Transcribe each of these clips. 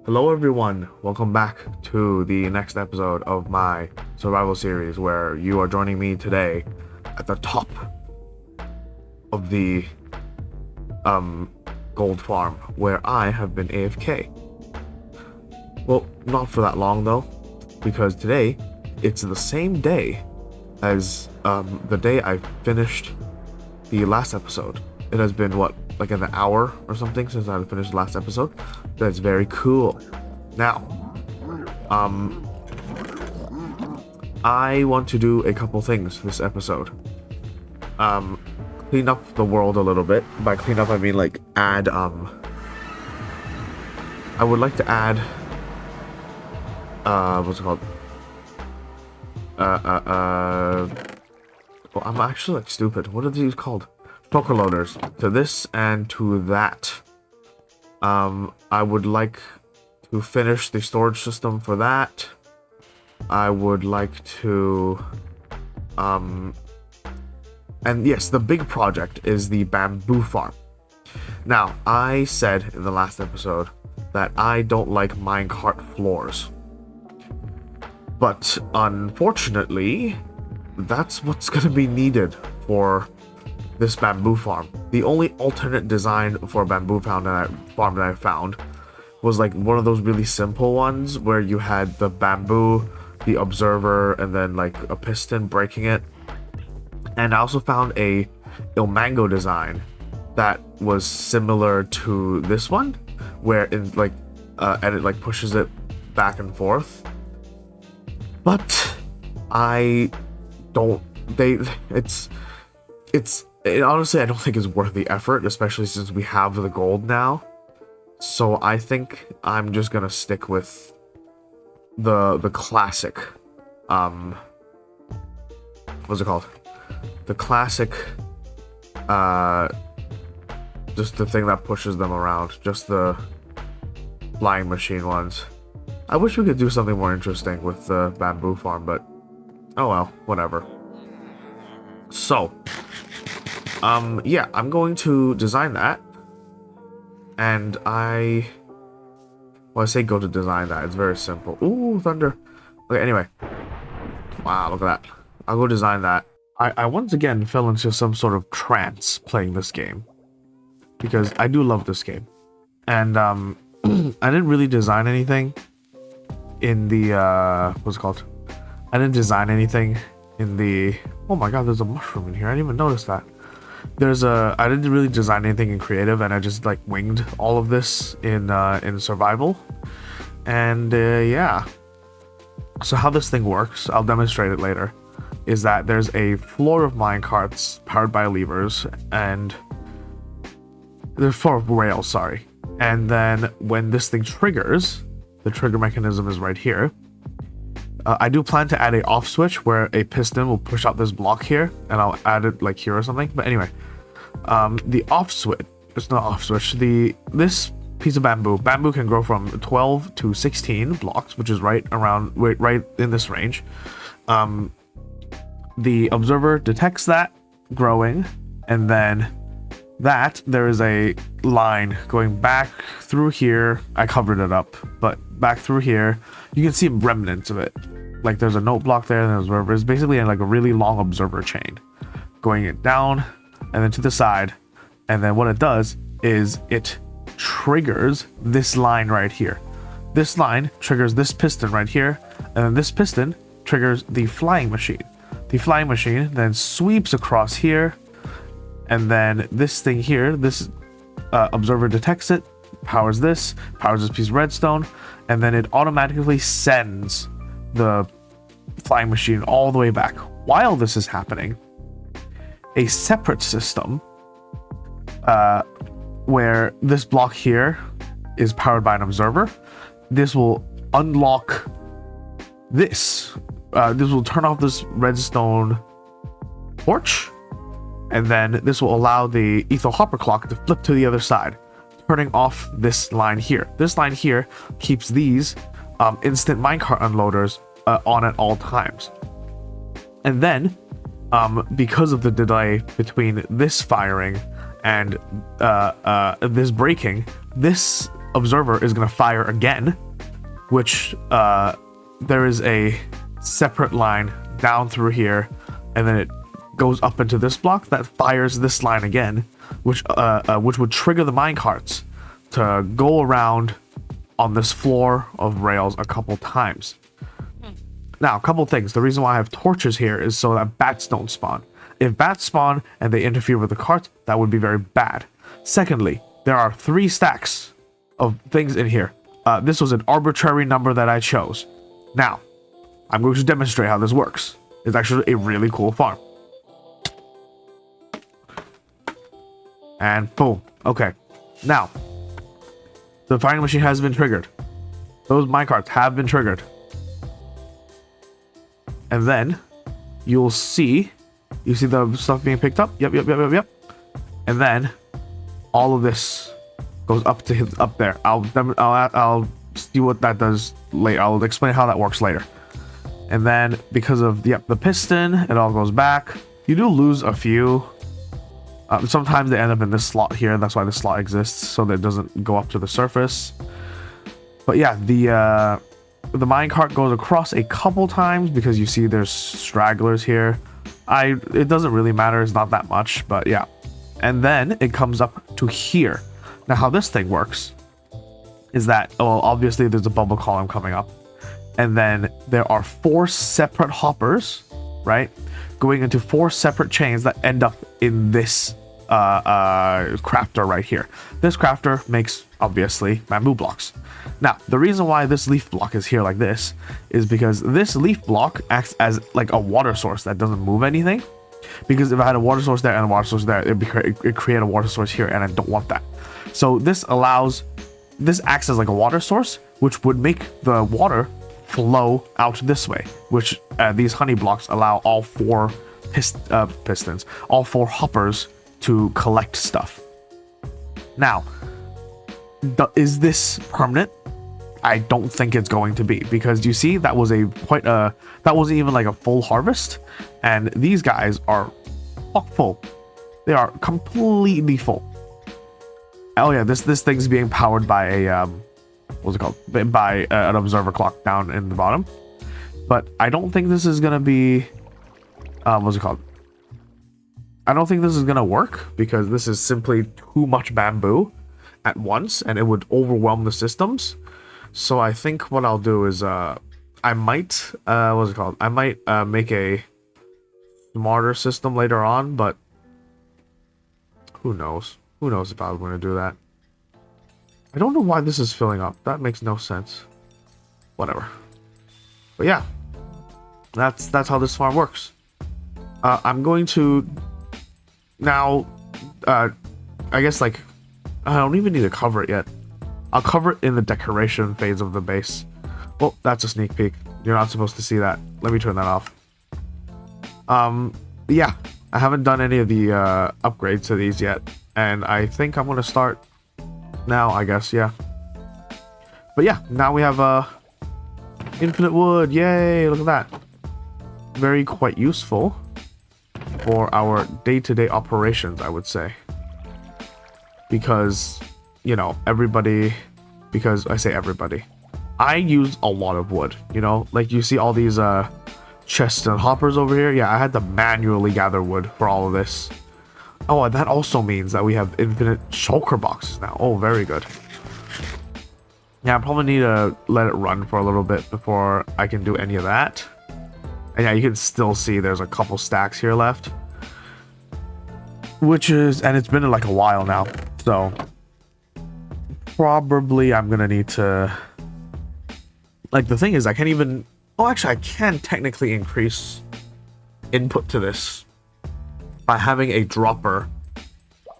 Hello everyone, welcome back to the next episode of my survival series where you are joining me today at the top of the gold farm where I have been AFK. Well, not for that long though, because today it's the same day as the day I finished the last episode. It has been what, like an hour or something since I finished the last episode. That's very cool. Now, I want to do a couple things this episode. Clean up the world a little bit. By clean up, I mean like add, I would like to add, what's it called? Well, I'm actually like stupid. What are these called? Poker loaders. To this and to that. I would like to finish the storage system for that. I would like to, and yes, the big project is the bamboo farm. Now, I said in the last episode that I don't like minecart floors. But unfortunately, that's what's going to be needed for this bamboo farm. The only alternate design for a bamboo farm that I found was like one of those really simple ones where you had the bamboo, the observer, and then like a piston breaking it. And I also found a mango design that was similar to this one, where it like and it like pushes it back and forth. But I don't. Honestly, I don't think it's worth the effort, especially since we have the gold now. So I think I'm just gonna stick with the classic, what's it called? The classic, just the thing that pushes them around, just the flying machine ones. I wish we could do something more interesting with the bamboo farm, but oh well, whatever. So, yeah, I'm going to design that. And I say go to design that. It's very simple. Ooh, thunder. Okay, anyway. Wow, look at that. I'll go design that. I once again fell into some sort of trance playing this game. Because I do love this game. And, I didn't really design anything in the, what's it called? I didn't design anything in the... Oh my god, there's a mushroom in here. I didn't even notice that. I didn't really design anything in creative, and I just like winged all of this in survival. And yeah. So how this thing works, I'll demonstrate it later, is that there's a floor of minecarts powered by levers, and there's floor of rails, sorry. And then when this thing triggers, the trigger mechanism is right here. I do plan to add a off switch where a piston will push out this block here, and I'll add it like here or something. But anyway, the off switch, it's not off switch, this piece of bamboo can grow from 12 to 16 blocks, which is right in this range. The observer detects that growing, and then there is a line going back through here. I covered it up, but back through here, you can see remnants of it. Like there's a note block there, and there's observer. It's basically like a really long observer chain, going it down, and then to the side, and then what it does is it triggers this line right here. This line triggers this piston right here, and then this piston triggers the flying machine. The flying machine then sweeps across here, and then this thing here, this observer detects it, powers this piece of redstone, and then it automatically sends the flying machine all the way back. While this is happening, a separate system where this block here is powered by an observer. This will unlock this. This will turn off this redstone torch, and then this will allow the ether hopper clock to flip to the other side, turning off this line here. This line here keeps these instant minecart unloaders on at all times. And then, because of the delay between this firing and this braking, this observer is going to fire again, which there is a separate line down through here, and then it goes up into this block that fires this line again, which would trigger the minecarts to go around on this floor of rails a couple times. Now, a couple things. The reason why I have torches here is so that bats don't spawn. If bats spawn and they interfere with the cart, that would be very bad. Secondly, there are 3 stacks of things in here. This was an arbitrary number that I chose. Now, I'm going to demonstrate how this works. It's actually a really cool farm. And boom. Okay. Now, the firing machine has been triggered. Those minecarts have been triggered. And then you'll see, you see the stuff being picked up? Yep. And then all of this goes up to up there. I'll see what that does later. I'll explain how that works later. And then because of the piston, it all goes back. You do lose a few. Sometimes they end up in this slot here. That's why this slot exists, so that it doesn't go up to the surface. But yeah, the minecart goes across a couple times because you see there's stragglers here. It doesn't really matter. It's not that much, but yeah. And then it comes up to here. Now, how this thing works is that, well, obviously there's a bubble column coming up. And then there are 4 separate hoppers, right? Going into 4 separate chains that end up in this crafter right here. This crafter makes, obviously, bamboo blocks. Now, the reason why this leaf block is here like this is because this leaf block acts as like a water source that doesn't move anything. Because if I had a water source there and a water source there, it'd create a water source here, and I don't want that. So this acts as like a water source, which would make the water flow out this way, which these honey blocks allow all 4 pistons, all 4 hoppers to collect stuff. Now, is this permanent? I don't think it's going to be, because you see that was that wasn't even like a full harvest, and these guys are full. They are completely full. Oh yeah, this thing's being powered by a what's it called? By an observer clock down in the bottom. But I don't think this is gonna be what's it called? I don't think this is gonna work because this is simply too much bamboo at once, and it would overwhelm the systems. So I think what I'll do is I might what's it called? I might make a smarter system later on, but who knows? Who knows if I'm going to do that? I don't know why this is filling up. That makes no sense. Whatever. But yeah, that's how this farm works. I'm going to now. I guess like I don't even need to cover it yet. I'll cover it in the decoration phase of the base. Well, that's a sneak peek. You're not supposed to see that. Let me turn that off. Yeah, I haven't done any of the upgrades to these yet, and I think I'm gonna start now, I guess. Yeah. But yeah, now we have infinite wood. Yay, look at that. Very quite useful for our day-to-day operations, I would say. Because, you know, because I say everybody, I use a lot of wood, you know, like you see all these chests and hoppers over here. Yeah, I had to manually gather wood for all of this. Oh, and that also means that we have infinite shulker boxes now. Oh, very good. Yeah, I probably need to let it run for a little bit before I can do any of that. And yeah, you can still see there's a couple stacks here left. And it's been like a while now, so probably I'm gonna need to, like, the thing is I can't even, oh, actually I can technically increase input to this by having a dropper.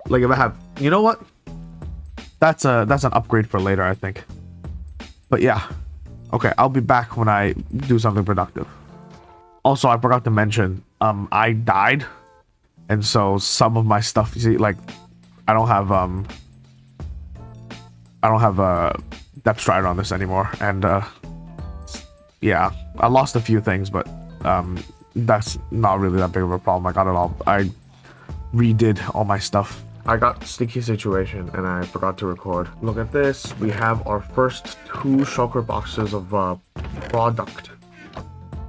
Like if I have, you know what, that's an upgrade for later, I think. But yeah, okay, I'll be back when I do something productive. Also, I forgot to mention, I died, and so some of my stuff, you see, like, I don't have depth strider on this anymore, and yeah, I lost a few things, but that's not really that big of a problem. I got it all. I redid all my stuff I got sticky situation and I forgot to record. Look at this. We have our first 2 shulker boxes of product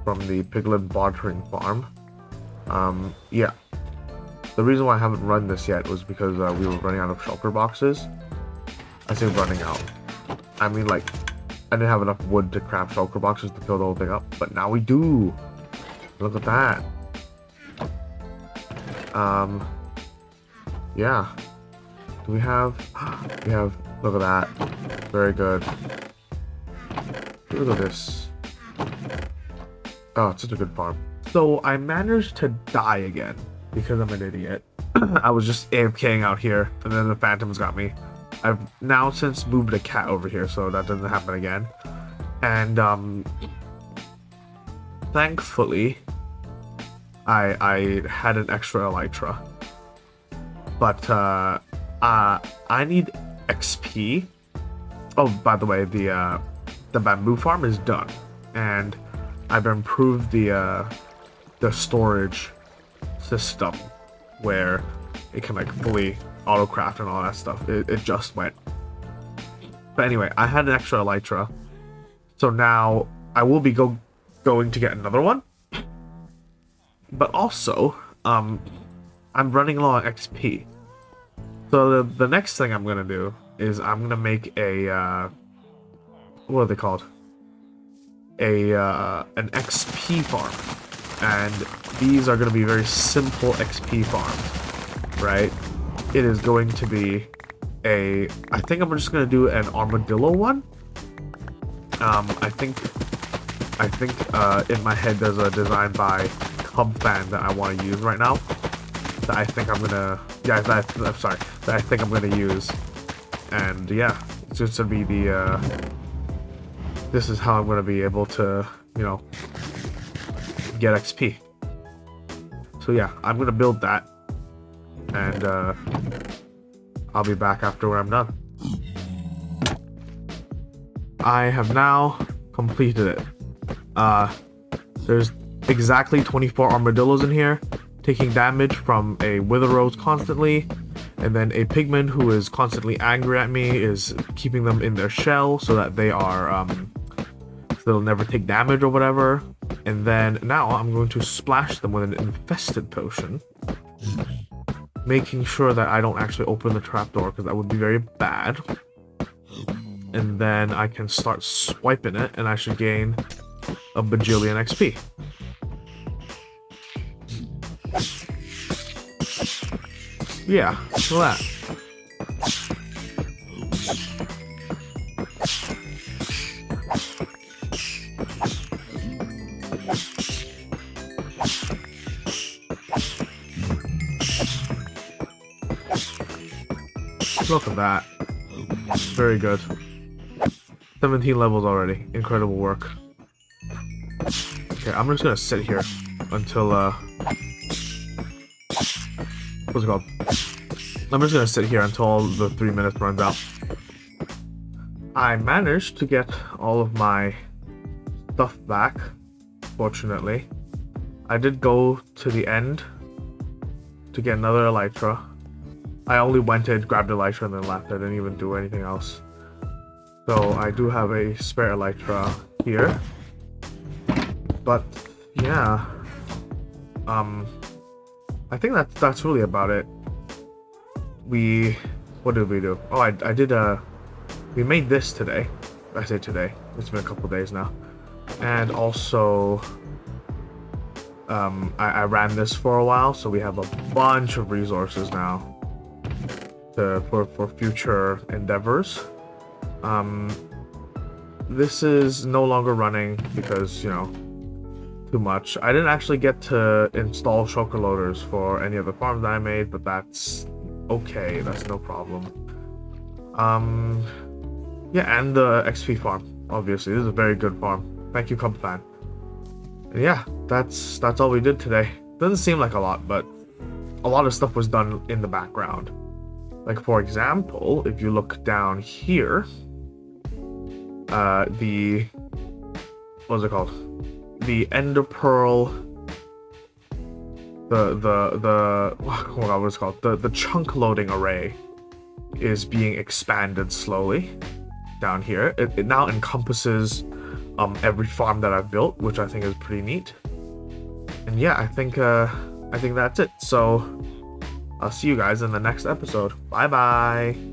from the piglet bartering farm. Yeah. The reason why I haven't run this yet was because we were running out of shulker boxes. I say running out. I mean, like, I didn't have enough wood to craft shulker boxes to fill the whole thing up, but now we do. Look at that. Yeah. Do we have... We have... Look at that. Very good. Look at this. Oh, it's such a good farm. So, I managed to die again because I'm an idiot. I was just AFKing out here, and then the phantoms got me. I've now since moved a cat over here, so that doesn't happen again. And, thankfully, I had an extra elytra. But, I need XP. Oh, by the way, the bamboo farm is done. And I've improved the storage system where it can, like, fully autocraft and all that stuff. It just went. But anyway, I had an extra elytra. So now I will be going to get another one. But also, I'm running low on XP. So the next thing I'm gonna do is I'm gonna make a what are they called? An XP farm, and these are gonna be very simple XP farms, right? It is going to be I think I'm just gonna do an armadillo one. I think in my head there's a design by Cub Fan that I want to use right now. That I think I'm gonna, I'm sorry, that I think I'm gonna use, and yeah, it's just gonna be this is how I'm gonna be able to, you know, get XP. So yeah, I'm gonna build that, and I'll be back after when I'm done. I have now completed it. There's exactly 24 armadillos in here, taking damage from a wither rose constantly, and then a pigman who is constantly angry at me is keeping them in their shell so that they are they'll never take damage or whatever. And then now I'm going to splash them with an infested potion, making sure that I don't actually open the trapdoor because that would be very bad. And then I can start swiping it and I should gain a bajillion XP. Yeah, look at that. Look at that. Very good. 17 levels already. Incredible work. Okay, I'm just gonna sit here until what's it called? I'm just gonna sit here until the 3 minutes runs out. I managed to get all of my stuff back, fortunately. I did go to the end to get another elytra. I only went in, grabbed the elytra, and then left. I didn't even do anything else. So I do have a spare elytra here. But yeah. I think that's really about it. What did we do? Oh, I did we made this today. I say today. It's been a couple days now. And also I ran this for a while, so we have a bunch of resources now for future endeavors. This is no longer running because, you know, too much. I didn't actually get to install shulker loaders for any of the farms that I made, but that's okay. That's no problem. Yeah, and the XP farm. Obviously, this is a very good farm. Thank you, Cub Fan. And yeah, that's all we did today. Doesn't seem like a lot, but a lot of stuff was done in the background. Like, for example, if you look down here, what's it called? The Ender Pearl what was it called? The chunk loading array is being expanded slowly down here. It now encompasses every farm that I've built, which I think is pretty neat. And yeah, I think that's it. So I'll see you guys in the next episode. Bye bye.